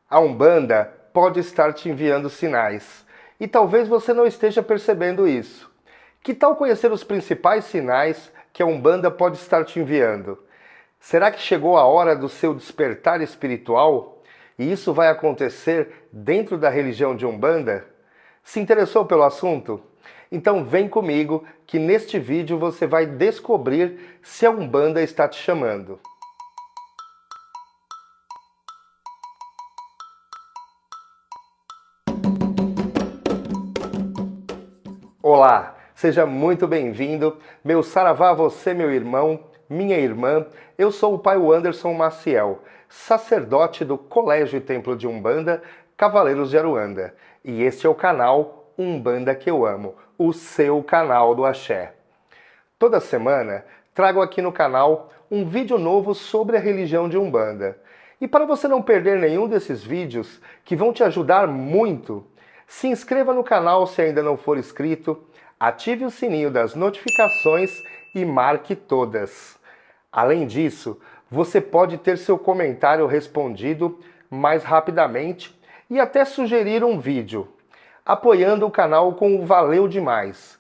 A Umbanda pode estar te enviando sinais, e talvez você não esteja percebendo isso. Que tal conhecer os principais sinais que a Umbanda pode estar te enviando? Será que chegou a hora do seu despertar espiritual? E isso vai acontecer dentro da religião de Umbanda? Se interessou pelo assunto? Então vem comigo que neste vídeo você vai descobrir se a Umbanda está te chamando. Olá, seja muito bem-vindo. Meu saravá a você, meu irmão, minha irmã. Eu sou o Pai Anderson Maciel, sacerdote do Colégio e Templo de Umbanda, Cavaleiros de Aruanda. E este é o canal Umbanda que eu amo, o seu canal do Axé. Toda semana trago aqui no canal um vídeo novo sobre a religião de Umbanda. E para você não perder nenhum desses vídeos, que vão te ajudar muito, se inscreva no canal se ainda não for inscrito, ative o sininho das notificações e marque todas. Além disso, você pode ter seu comentário respondido mais rapidamente e até sugerir um vídeo, apoiando o canal com o Valeu Demais.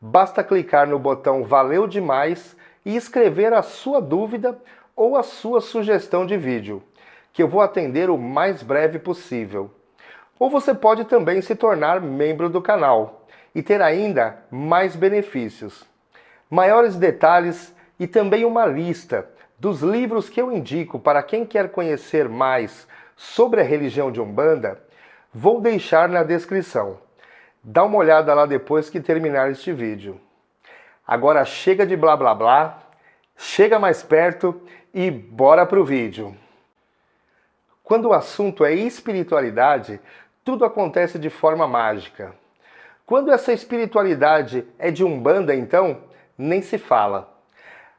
Basta clicar no botão Valeu Demais e escrever a sua dúvida ou a sua sugestão de vídeo, que eu vou atender o mais breve possível. Ou você pode também se tornar membro do canal e ter ainda mais benefícios. Maiores detalhes e também uma lista dos livros que eu indico para quem quer conhecer mais sobre a religião de Umbanda, vou deixar na descrição. Dá uma olhada lá depois que terminar este vídeo. Agora chega de blá blá blá, chega mais perto e bora pro vídeo. Quando o assunto é espiritualidade, tudo acontece de forma mágica. Quando essa espiritualidade é de Umbanda, então, nem se fala.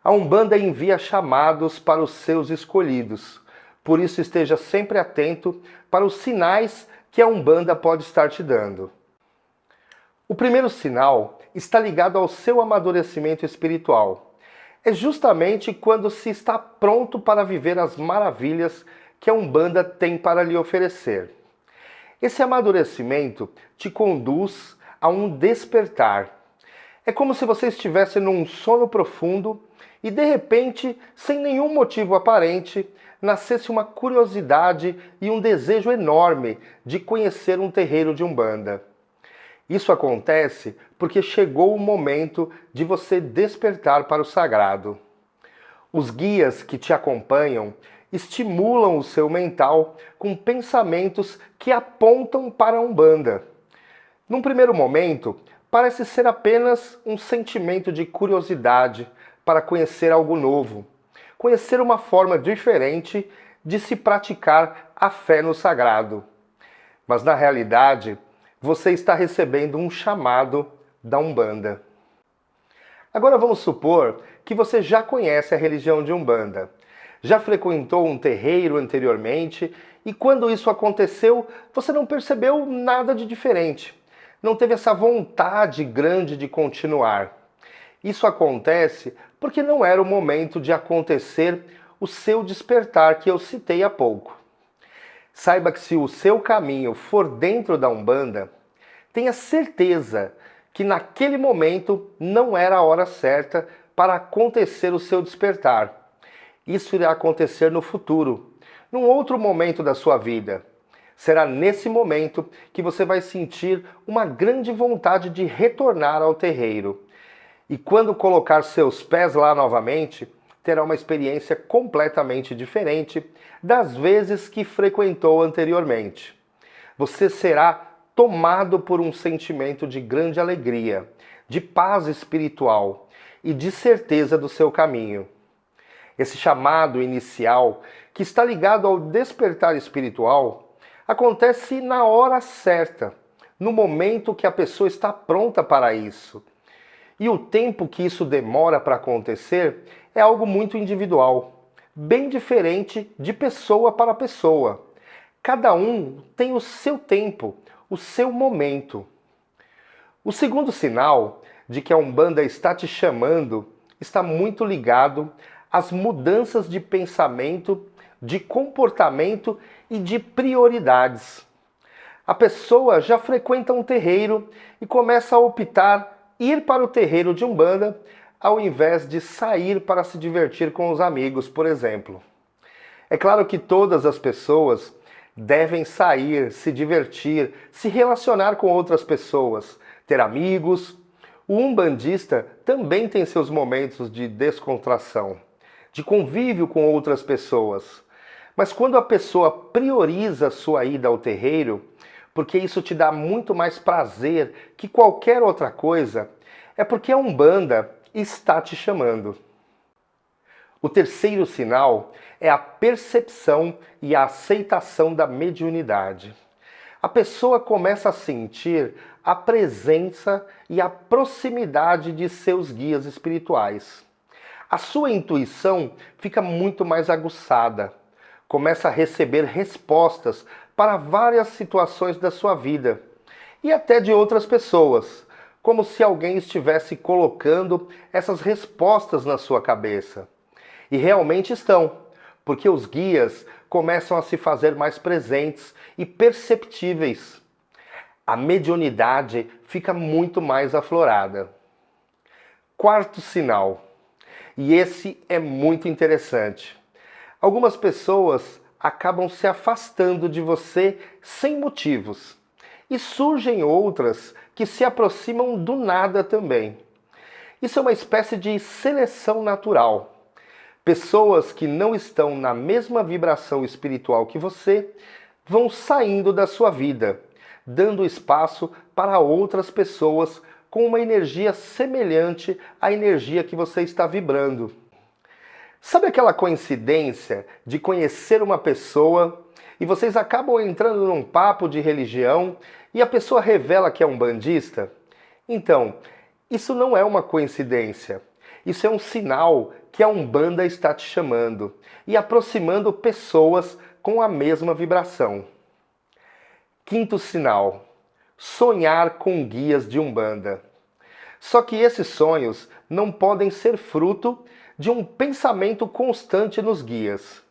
A Umbanda envia chamados para os seus escolhidos. Por isso esteja sempre atento para os sinais que a Umbanda pode estar te dando. O primeiro sinal está ligado ao seu amadurecimento espiritual. É justamente quando se está pronto para viver as maravilhas que a Umbanda tem para lhe oferecer. Esse amadurecimento te conduz a um despertar. É como se você estivesse num sono profundo e, de repente, sem nenhum motivo aparente, nascesse uma curiosidade e um desejo enorme de conhecer um terreiro de Umbanda. Isso acontece porque chegou o momento de você despertar para o sagrado. Os guias que te acompanham estimulam o seu mental com pensamentos que apontam para a Umbanda. Num primeiro momento, parece ser apenas um sentimento de curiosidade para conhecer algo novo, conhecer uma forma diferente de se praticar a fé no sagrado. Mas na realidade, você está recebendo um chamado da Umbanda. Agora vamos supor que você já conhece a religião de Umbanda. Já frequentou um terreiro anteriormente e quando isso aconteceu, você não percebeu nada de diferente. Não teve essa vontade grande de continuar. Isso acontece porque não era o momento de acontecer o seu despertar que eu citei há pouco. Saiba que se o seu caminho for dentro da Umbanda, tenha certeza que naquele momento não era a hora certa para acontecer o seu despertar. Isso irá acontecer no futuro, num outro momento da sua vida. Será nesse momento que você vai sentir uma grande vontade de retornar ao terreiro. E quando colocar seus pés lá novamente, terá uma experiência completamente diferente das vezes que frequentou anteriormente. Você será tomado por um sentimento de grande alegria, de paz espiritual e de certeza do seu caminho. Esse chamado inicial, que está ligado ao despertar espiritual, acontece na hora certa, no momento que a pessoa está pronta para isso. E o tempo que isso demora para acontecer é algo muito individual, bem diferente de pessoa para pessoa. Cada um tem o seu tempo, o seu momento. O segundo sinal de que a Umbanda está te chamando está muito ligado às mudanças de pensamento, de comportamento e de prioridades. A pessoa já frequenta um terreiro e começa a optar ir para o terreiro de Umbanda ao invés de sair para se divertir com os amigos, por exemplo. É claro que todas as pessoas devem sair, se divertir, se relacionar com outras pessoas, ter amigos. O umbandista também tem seus momentos de descontração, de convívio com outras pessoas. Mas quando a pessoa prioriza sua ida ao terreiro, porque isso te dá muito mais prazer que qualquer outra coisa, é porque a Umbanda está te chamando. O terceiro sinal é a percepção e a aceitação da mediunidade. A pessoa começa a sentir a presença e a proximidade de seus guias espirituais. A sua intuição fica muito mais aguçada. Começa a receber respostas para várias situações da sua vida e até de outras pessoas, como se alguém estivesse colocando essas respostas na sua cabeça. E realmente estão, porque os guias começam a se fazer mais presentes e perceptíveis. A mediunidade fica muito mais aflorada. Quarto sinal, e esse é muito interessante. Algumas pessoas acabam se afastando de você sem motivos, e surgem outras que se aproximam do nada também. Isso é uma espécie de seleção natural. Pessoas que não estão na mesma vibração espiritual que você vão saindo da sua vida, dando espaço para outras pessoas com uma energia semelhante à energia que você está vibrando. Sabe aquela coincidência de conhecer uma pessoa e vocês acabam entrando num papo de religião e a pessoa revela que é umbandista? Então, isso não é uma coincidência. Isso é um sinal que a Umbanda está te chamando e aproximando pessoas com a mesma vibração. Quinto sinal, sonhar com guias de Umbanda. Só que esses sonhos não podem ser fruto de um pensamento constante nos guias.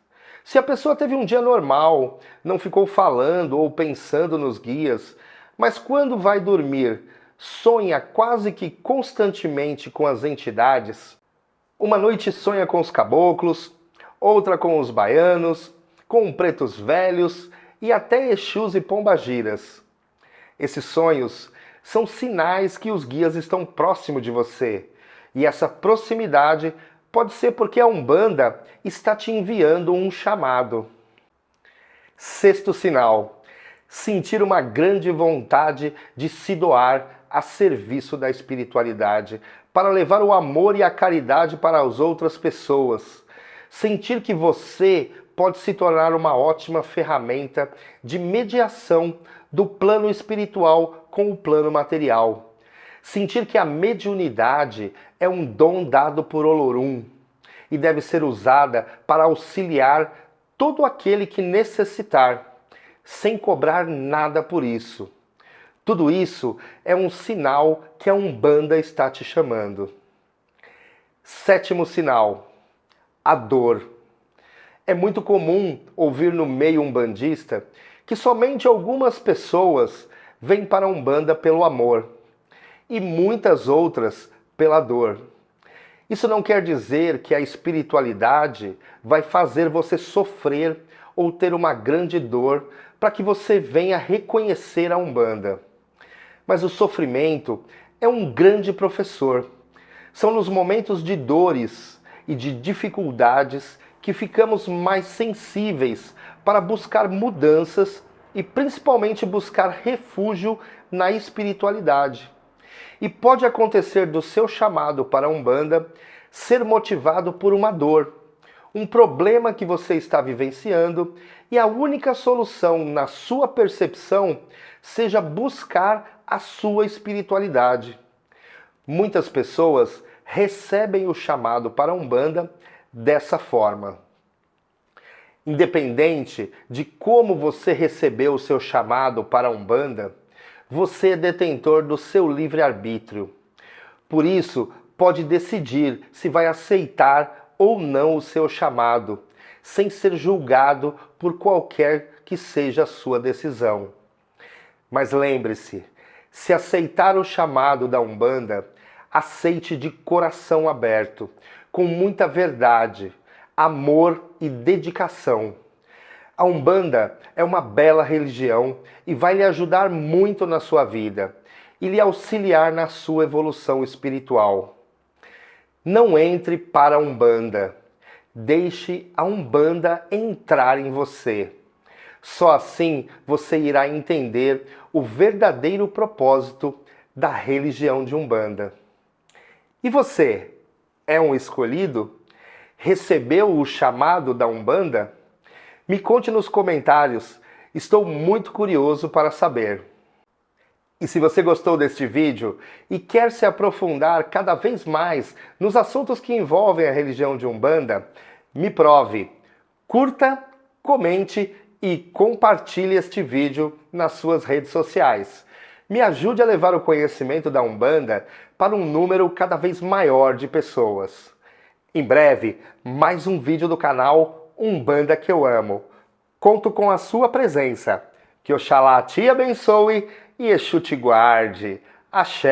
Se a pessoa teve um dia normal, não ficou falando ou pensando nos guias, mas quando vai dormir, sonha quase que constantemente com as entidades, uma noite sonha com os caboclos, outra com os baianos, com pretos velhos e até Exus e pombagiras. Esses sonhos são sinais que os guias estão próximo de você, e essa proximidade pode ser porque a Umbanda está te enviando um chamado. Sexto sinal, sentir uma grande vontade de se doar a serviço da espiritualidade, para levar o amor e a caridade para as outras pessoas. Sentir que você pode se tornar uma ótima ferramenta de mediação do plano espiritual com o plano material. Sentir que a mediunidade é um dom dado por Olorum e deve ser usada para auxiliar todo aquele que necessitar, sem cobrar nada por isso. Tudo isso é um sinal que a Umbanda está te chamando. Sétimo sinal, a dor. É muito comum ouvir no meio umbandista que somente algumas pessoas vêm para a Umbanda pelo amor e muitas outras pela dor. Isso não quer dizer que a espiritualidade vai fazer você sofrer ou ter uma grande dor para que você venha reconhecer a Umbanda. Mas o sofrimento é um grande professor. São nos momentos de dores e de dificuldades que ficamos mais sensíveis para buscar mudanças e principalmente buscar refúgio na espiritualidade. E pode acontecer do seu chamado para a Umbanda ser motivado por uma dor, um problema que você está vivenciando, e a única solução na sua percepção seja buscar a sua espiritualidade. Muitas pessoas recebem o chamado para a Umbanda dessa forma. Independente de como você recebeu o seu chamado para a Umbanda, você é detentor do seu livre-arbítrio. Por isso, pode decidir se vai aceitar ou não o seu chamado, sem ser julgado por qualquer que seja a sua decisão. Mas lembre-se, se aceitar o chamado da Umbanda, aceite de coração aberto, com muita verdade, amor e dedicação. A Umbanda é uma bela religião e vai lhe ajudar muito na sua vida e lhe auxiliar na sua evolução espiritual. Não entre para a Umbanda. Deixe a Umbanda entrar em você. Só assim você irá entender o verdadeiro propósito da religião de Umbanda. E você, é um escolhido? Recebeu o chamado da Umbanda? Me conte nos comentários, estou muito curioso para saber. E se você gostou deste vídeo e quer se aprofundar cada vez mais nos assuntos que envolvem a religião de Umbanda, me prove, curta, comente e compartilhe este vídeo nas suas redes sociais. Me ajude a levar o conhecimento da Umbanda para um número cada vez maior de pessoas. Em breve, mais um vídeo do canal Umbanda que eu amo. Conto com a sua presença. Que Oxalá te abençoe e Exu te guarde. Axé!